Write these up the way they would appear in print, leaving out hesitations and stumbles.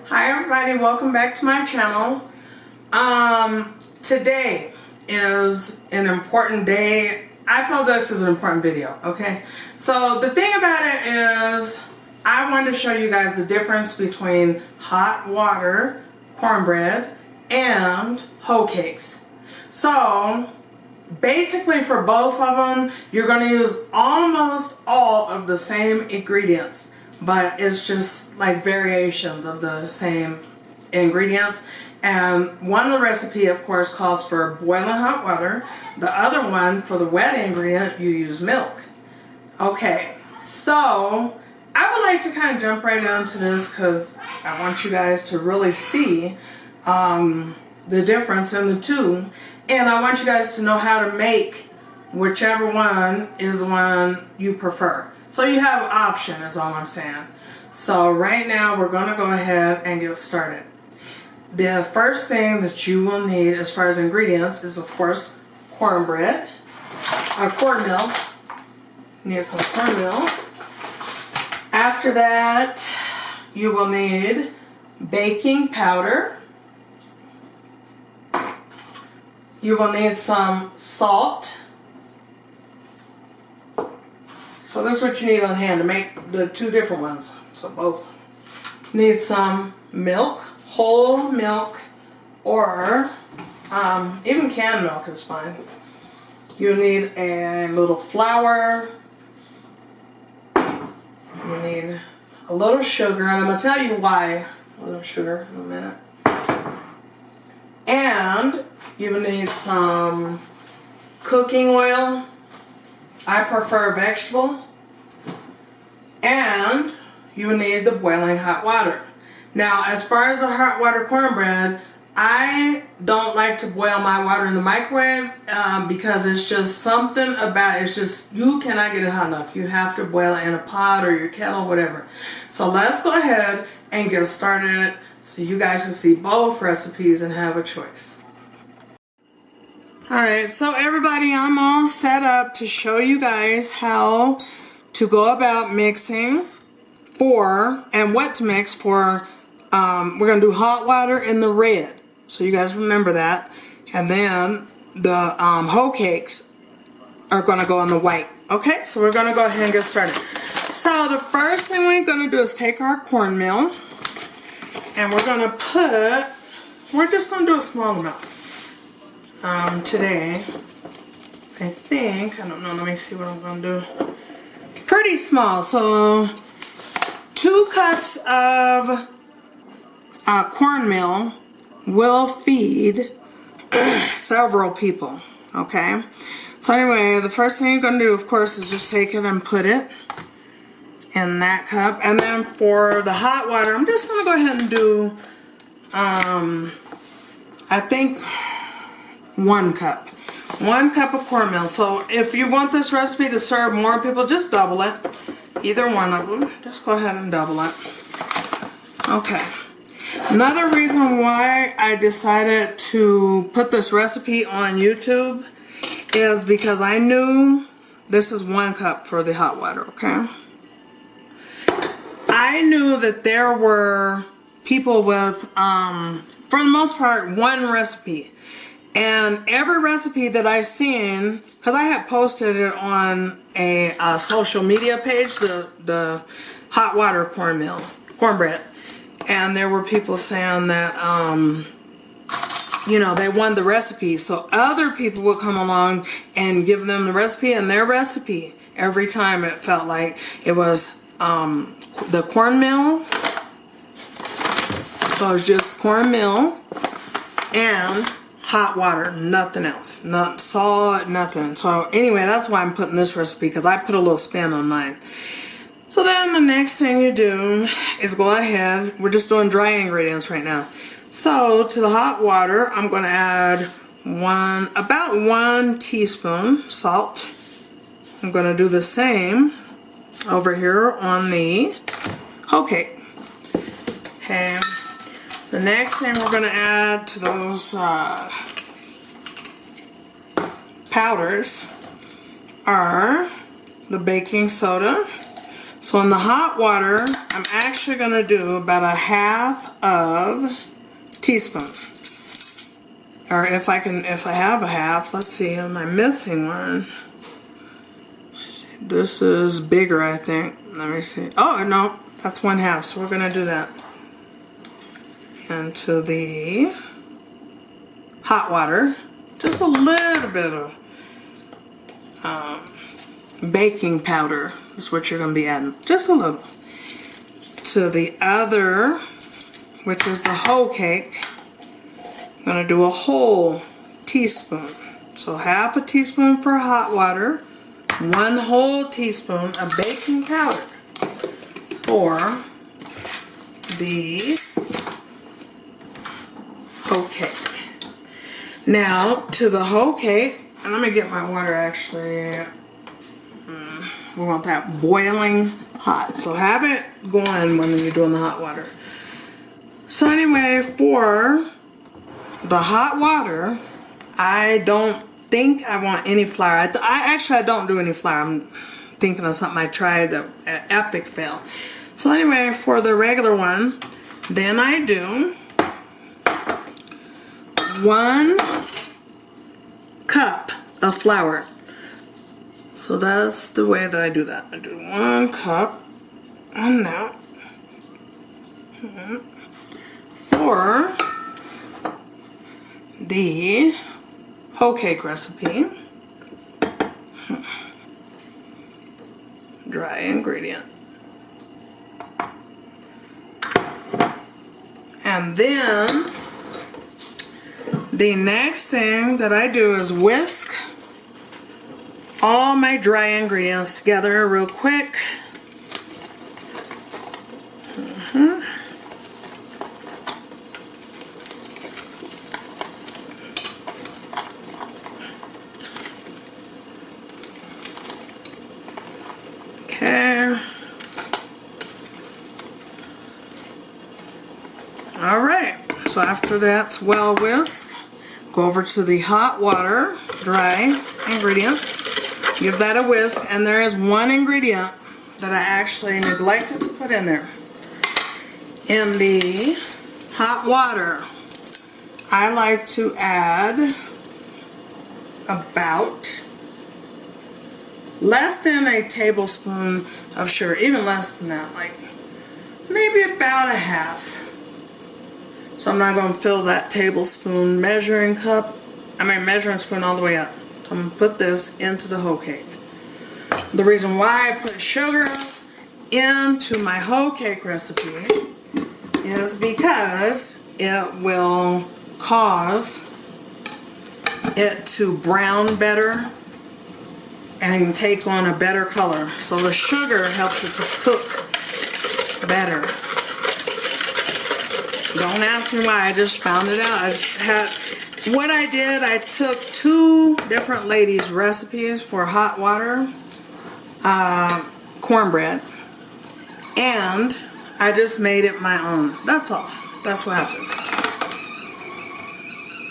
Hi everybody, welcome back to my channel. Today is an important day. I feel this is an important video, okay? So the thing about it is I wanted to show you guys the difference between hot water cornbread and hoe cakes. So basically for both of them, you're going to use almost all of the same ingredients, but it's just like variations of the same ingredients. And one of the recipe, of course, calls for boiling hot water. The other one, for the wet ingredient, you use milk. Okay, so I would like to kind of jump right into this because I want you guys to really see the difference in the two. And I want you guys to know how to make whichever one is the one you prefer. So you have an option is all I'm saying. So right now we're going to go ahead and get started. The first thing that you will need as far as ingredients is of course cornbread, cornmeal. You need some cornmeal. After that you will need baking powder. You will need some salt. So this is what you need on hand to make the two different ones. So both. Need some milk, whole milk, or even canned milk is fine. You need a little flour. You need a little sugar, and I'm going to tell you why a little sugar in a minute. And you will need some cooking oil. I prefer vegetable. And you will need the boiling hot water. Now, as far as the hot water cornbread, I don't like to boil my water in the microwave because it's just something about it. It's just, you cannot get it hot enough. You have to boil it in a pot or your kettle, whatever. So let's go ahead and get started so you guys can see both recipes and have a choice. Alright, so everybody, I'm all set up to show you guys how to go about mixing for, and what to mix for, we're going to do hot water in the red. So you guys remember that. And then the hoe cakes are going to go in the white. Okay, so we're going to go ahead and get started. So the first thing we're going to do is take our cornmeal. And we're going to put, we're just going to do a small amount. Today, I think, I don't know, let me see what I'm going to do. Pretty small, so 2 cups of cornmeal will feed several people, okay? So anyway, the first thing you're going to do, of course, is just take it and put it in that cup. And then for the hot water, I'm just going to go ahead and do, I think, 1 cup. 1 cup of cornmeal. So if you want this recipe to serve more people, just double it. Either one of them. Just go ahead and double it. Okay. Another reason why I decided to put this recipe on YouTube is because I knew this is 1 cup for the hot water, okay? I knew that there were people with, for the most part, 1 recipe. And every recipe that I've seen, because I had posted it on a social media page, the hot water cornbread. And there were people saying that, you know, they wanted the recipe. So other people would come along and give them the recipe, and their recipe, every time it felt like it was the cornmeal. So it was just cornmeal and hot water, nothing else, not salt, nothing. So anyway, that's why I'm putting this recipe, because I put a little spin on mine. So then the next thing you do is go ahead, we're just doing dry ingredients right now. So to the hot water, I'm going to add about 1 teaspoon salt. I'm going to do the same over here on the hoe cake. Okay. The next thing we're going to add to those powders are the baking soda. So in the hot water, I'm actually going to do about a half of teaspoon. Or if I have a half, let's see, am I missing one? This is bigger, I think. Let me see. Oh, no, that's 1/2, so we're going to do that. Into the hot water, just a little bit of baking powder is what you're going to be adding, just a little. To the other, which is the whole cake, I'm going to do a whole teaspoon. So half a teaspoon for hot water, 1 whole teaspoon of baking powder for the whole cake. Now to the whole cake, and let me get my water actually. We want that boiling hot, so have it going when you're doing the hot water. So anyway, for the hot water, I don't think I want any flour. I don't do any flour. I'm thinking of something I tried that epic fail. So anyway, for the regular one, then I do 1 cup of flour. So that's the way that I do that. I do 1 cup on that. For the whole cake recipe, dry ingredient. And then the next thing that I do is whisk all my dry ingredients together real quick. Okay. All right. So after that's well whisked, go over to the hot water, dry ingredients. Give that a whisk, and there is one ingredient that I actually neglected to put in there. In the hot water, I like to add about less than a tablespoon of sugar, even less than that, like maybe about a half. So I'm not going to fill that tablespoon measuring spoon all the way up. So I'm going to put this into the whole cake. The reason why I put sugar into my whole cake recipe is because it will cause it to brown better and take on a better color. So the sugar helps it to cook better. Don't ask me why, I just found it out. What I did, I took 2 different ladies' recipes for hot water cornbread, and I just made it my own. That's all. That's what happened.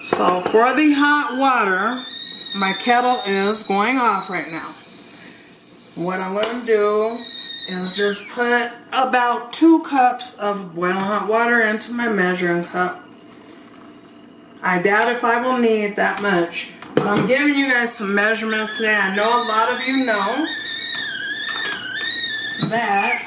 So for the hot water, my kettle is going off right now. What I'm going to do is just put about 2 cups of boiling hot water into my measuring cup. I doubt if I will need that much, but I'm giving you guys some measurements today. I know a lot of you know that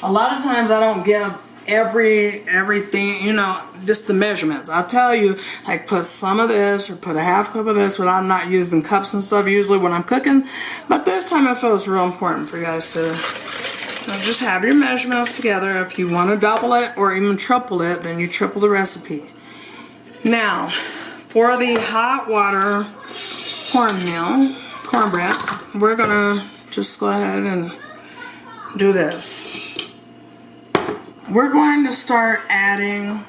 a lot of times I don't give everything, you know, just the measurements. I'll tell you, like, put some of this or put a half cup of this, but I'm not using cups and stuff usually when I'm cooking. But this time I feel it's real important for you guys to just have your measurements together. If you want to double it or even triple it, then you triple the recipe. Now, for the hot water cornbread, we're gonna just go ahead and do this. We're going to start adding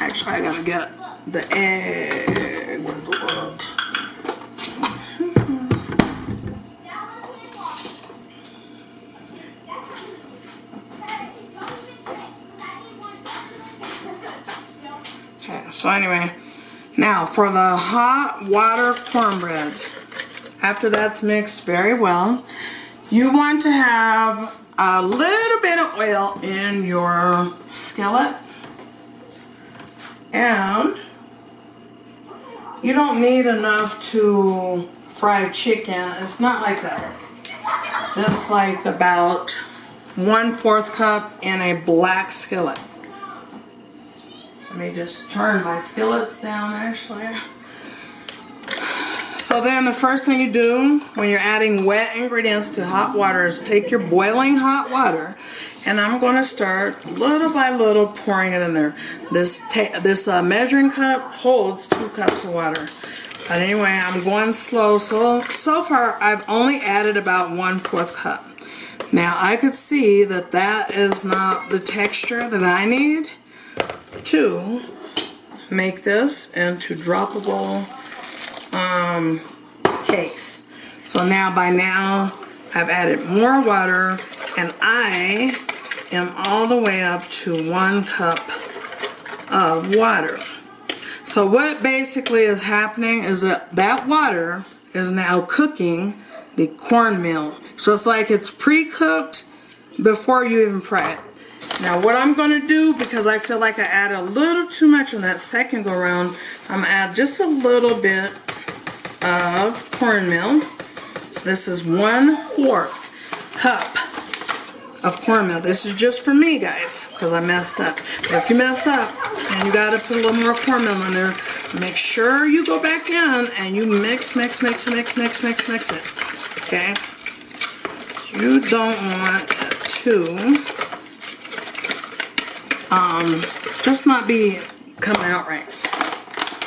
actually I gotta get the egg. Okay, so anyway, Now for the hot water cornbread, after that's mixed very well, you want to have a little bit of oil in your skillet, and you don't need enough to fry chicken. It's not like that. Just like about 1/4 cup in a black skillet. Let me just turn my skillets down actually. So then the first thing you do when you're adding wet ingredients to hot water is take your boiling hot water, and I'm going to start little by little pouring it in there. This measuring cup holds 2 cups of water. But anyway, I'm going slow. So far I've only added about 1/4 cup. Now I could see that that is not the texture that I need to make this into droppable cakes. So by now I've added more water, and I am all the way up to 1 cup of water. So what basically is happening is that water is now cooking the cornmeal. So it's like it's pre-cooked before you even fry it. Now what I'm going to do, because I feel like I added a little too much on that second go around, I'm going to add just a little bit of cornmeal. So this is 1/4 cup of cornmeal. This is just for me, guys, because I messed up. But if you mess up and you got to put a little more cornmeal in there, make sure you go back in and you mix it. Okay? You don't want it to just not be coming out right.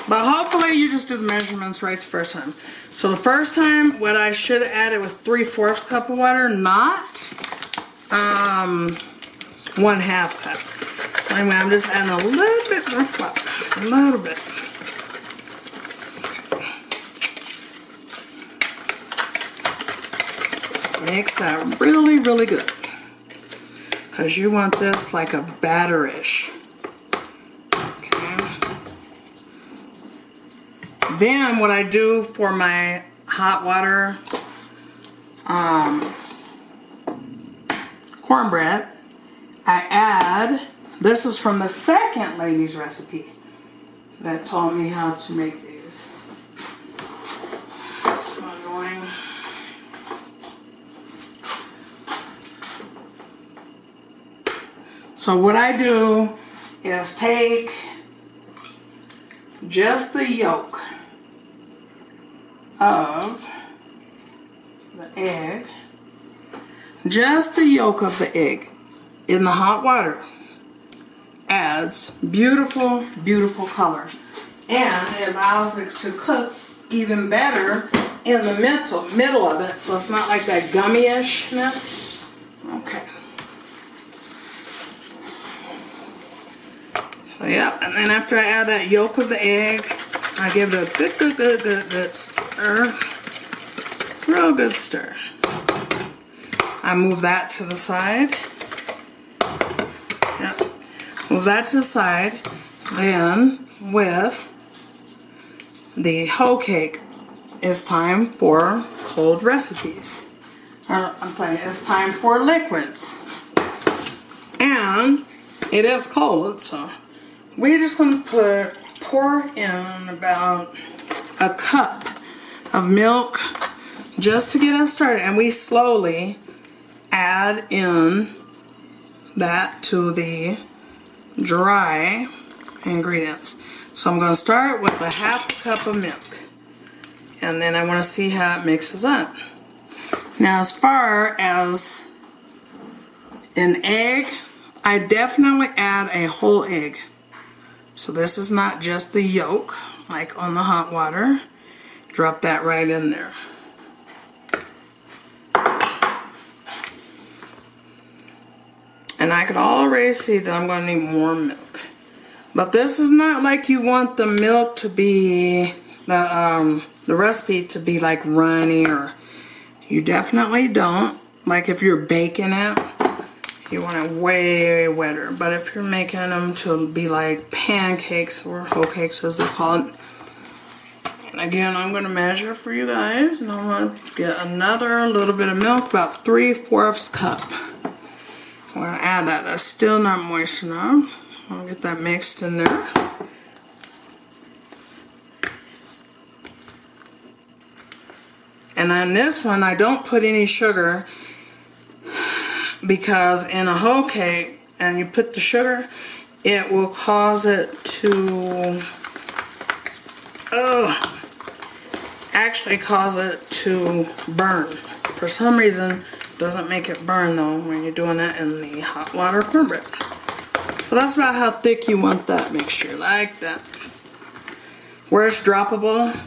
But hopefully you just do the measurements right the first time. So the first time, what I should have added was 3/4 cup of water, not 1/2 cup. So anyway, I'm just adding a little bit more flour, a little bit. Just mix that really, really good, because you want this like a batter-ish. Then what I do for my hot water cornbread, I add, this is from the second lady's recipe that taught me how to make these. So I'm going, so what I do is take just the yolk of the egg, just the yolk of the egg in the hot water adds beautiful, beautiful color, and it allows it to cook even better in the middle of it, so it's not like that gummy-ishness. Okay. So yeah, and then after I add that yolk of the egg, I give it a good stir. Real good stir. I move that to the side. Yep. Move that to the side. Then with the hoe cake, it's time for cold recipes. I'm sorry, it's time for liquids. And it is cold, so we're just going to pour in about a cup of milk just to get us started, and we slowly add in that to the dry ingredients. So I'm going to start with a 1/2 cup of milk, and then I want to see how it mixes up. Now as far as an egg, I definitely add a whole egg. So this is not just the yolk like on the hot water. Drop that right in there. And I could already see that I'm going to need more milk. But this is not like you want the milk to be, the recipe to be like runny, or you definitely don't. Like if you're baking it, you want it way wetter. But if you're making them to be like pancakes or hoe cakes as they're called, Again, I'm going to measure for you guys, and I'm going to get another little bit of milk, about 3/4 cup. I'm going to add that. That's still not moist enough. I'll get that mixed in there. And on this one, I don't put any sugar because in a hoe cake, and you put the sugar, it will cause it to, actually cause it to burn. For some reason, it doesn't make it burn though when you're doing it in the hot water cornbread. So that's about how thick you want that mixture, like that. Where it's droppable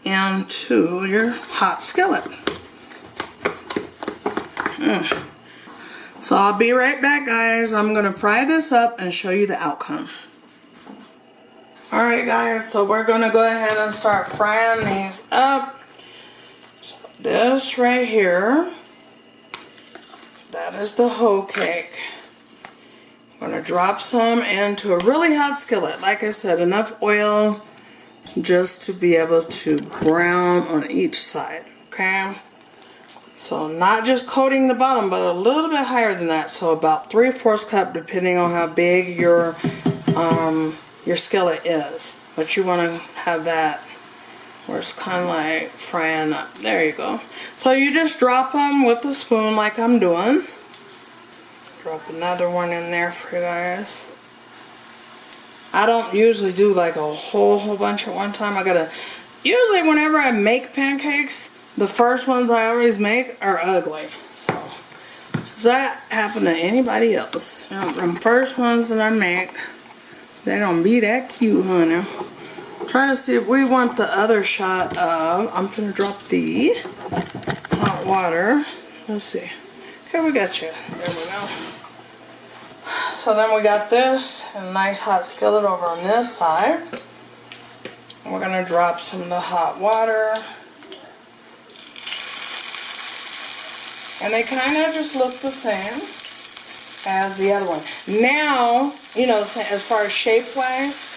into your hot skillet. So I'll be right back, guys. I'm gonna fry this up and show you the outcome. Alright guys, so we're gonna go ahead and start frying these up. So this right here, that is the hoe cake. I'm gonna drop some into a really hot skillet. Like I said, enough oil just to be able to brown on each side, okay? So not just coating the bottom, but a little bit higher than that. So about 3/4 cup, depending on how big your skillet is. But you want to have that where it's kind of like frying up. There you go. So you just drop them with a spoon like I'm doing. Drop another one in there for you guys. I don't usually do like a whole bunch at one time. Usually whenever I make pancakes, the first ones I always make are ugly. So does that happen to anybody else? You know, the first ones that I make, they don't be that cute, honey. I'm trying to see if we want the other shot of, I'm gonna drop the hot water. Let's see. Okay, we got you. There we go. So then we got this, a nice hot skillet over on this side. We're gonna drop some of the hot water. And they kind of just look the same as the other one. Now, you know, as far as shape-wise,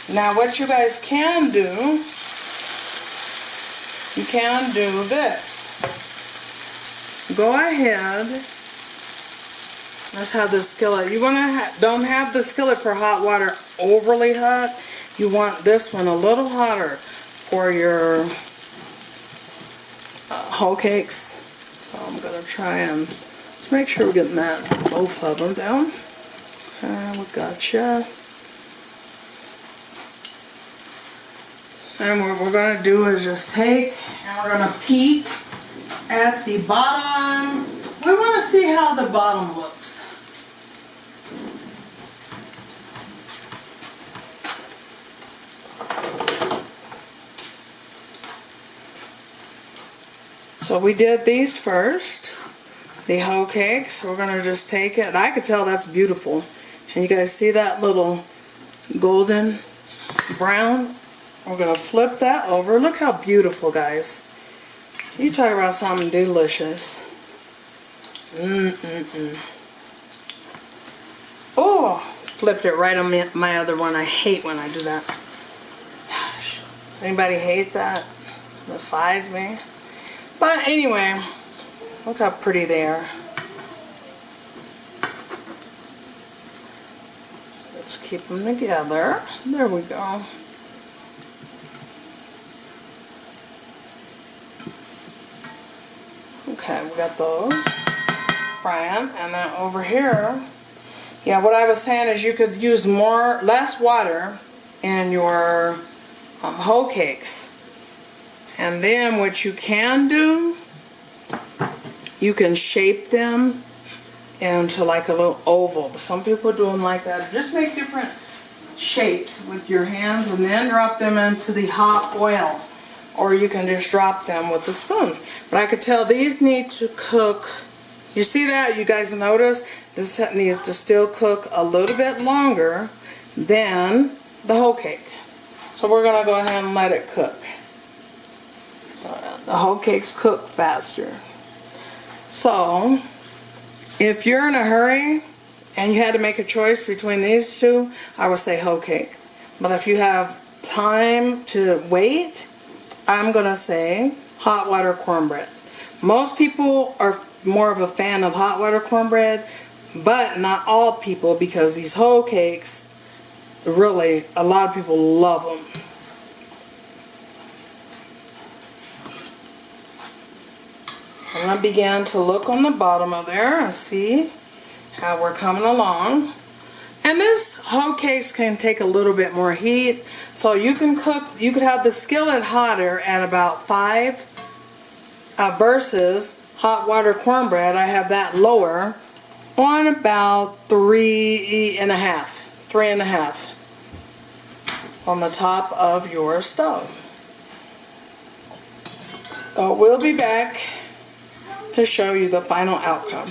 now what you guys can do, you can do this. Go ahead, let's have the skillet. You want to don't have the skillet for hot water overly hot. You want this one a little hotter for your hoe cakes. So I'm going to try and let's make sure we're getting that both of them down. We gotcha. And what we're going to do is just take and we're going to peek at the bottom. We want to see how the bottom looks. So we did these first, the hoe cake. So we're going to just take it. I could tell that's beautiful. And you guys see that little golden brown? We're going to flip that over. Look how beautiful, guys. You talk about something delicious. Oh, flipped it right on my other one. I hate when I do that. Gosh, anybody hate that besides me? But anyway, look how pretty they are. Let's keep them together. There we go. Okay, we got those frying, and then over here, yeah, what I was saying is you could use less water in your hoe cakes, and then what you can do, you can shape them into like a little oval. Some people do them like that. Just make different shapes with your hands, and then drop them into the hot oil. Or you can just drop them with a spoon. But I could tell these need to cook. You see that? You guys notice? This needs to still cook a little bit longer than the hoe cake. So we're going to go ahead and let it cook. The hoe cakes cook faster. So, if you're in a hurry and you had to make a choice between these two, I would say hoe cake. But if you have time to wait, I'm gonna say hot water cornbread. Most people are more of a fan of hot water cornbread, but not all people, because these hoe cakes, really, a lot of people love them. And I began to look on the bottom of there and see how we're coming along. And this hoe cakes can take a little bit more heat, so you can cook. You could have the skillet hotter at about 5 versus hot water cornbread. I have that lower on about 3.5 on the top of your stove. We'll be back to show you the final outcome.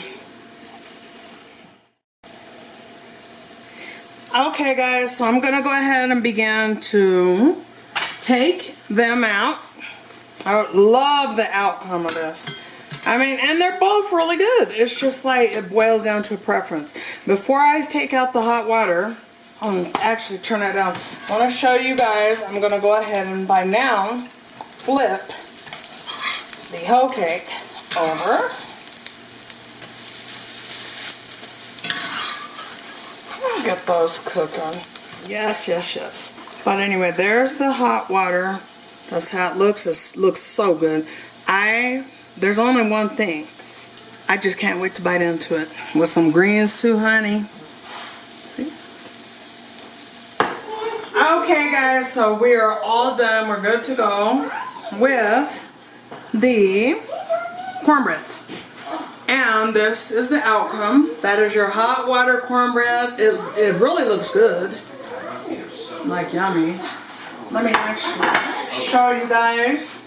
Okay guys, so I'm gonna go ahead and begin to take them out. I love the outcome of this. I mean, and they're both really good. It's just like it boils down to a preference. Before I take out the hot water, I'll actually turn that down. I want to show you guys, I'm gonna go ahead and by now flip the hoe cake over. Get those cooking. Yes, yes, yes. But anyway, there's the hot water. That's how it looks. It looks so good. There's only one thing. I just can't wait to bite into it. With some greens too, honey. See? Okay, guys, so we are all done. We're good to go with the cornbreads. And this is the outcome. That is your hot water cornbread. It really looks good. Like yummy. Let me actually show you guys.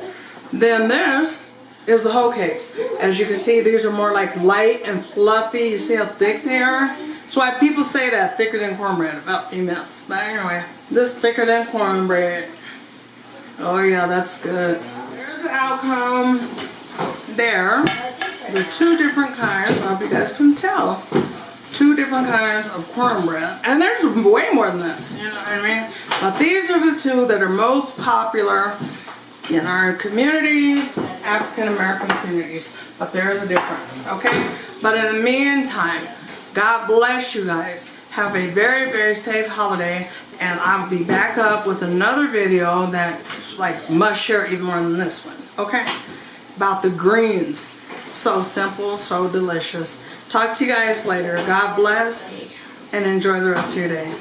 Then this is the hoe cakes. As you can see, these are more like light and fluffy. You see how thick they are? That's why people say that, thicker than cornbread, about females. But anyway, this thicker than cornbread. Oh yeah, that's good. There's the outcome there. There are two different kinds. I hope you guys can tell. Two different kinds of cornbread. And there's way more than this, you know what I mean? But these are the two that are most popular in our communities, African American communities. But there is a difference, okay? But in the meantime, God bless you guys. Have a very, very safe holiday. And I'll be back up with another video that's like must share even more than this one, okay? About the greens. So simple, so delicious. Talk to you guys later. God bless and enjoy the rest of your day.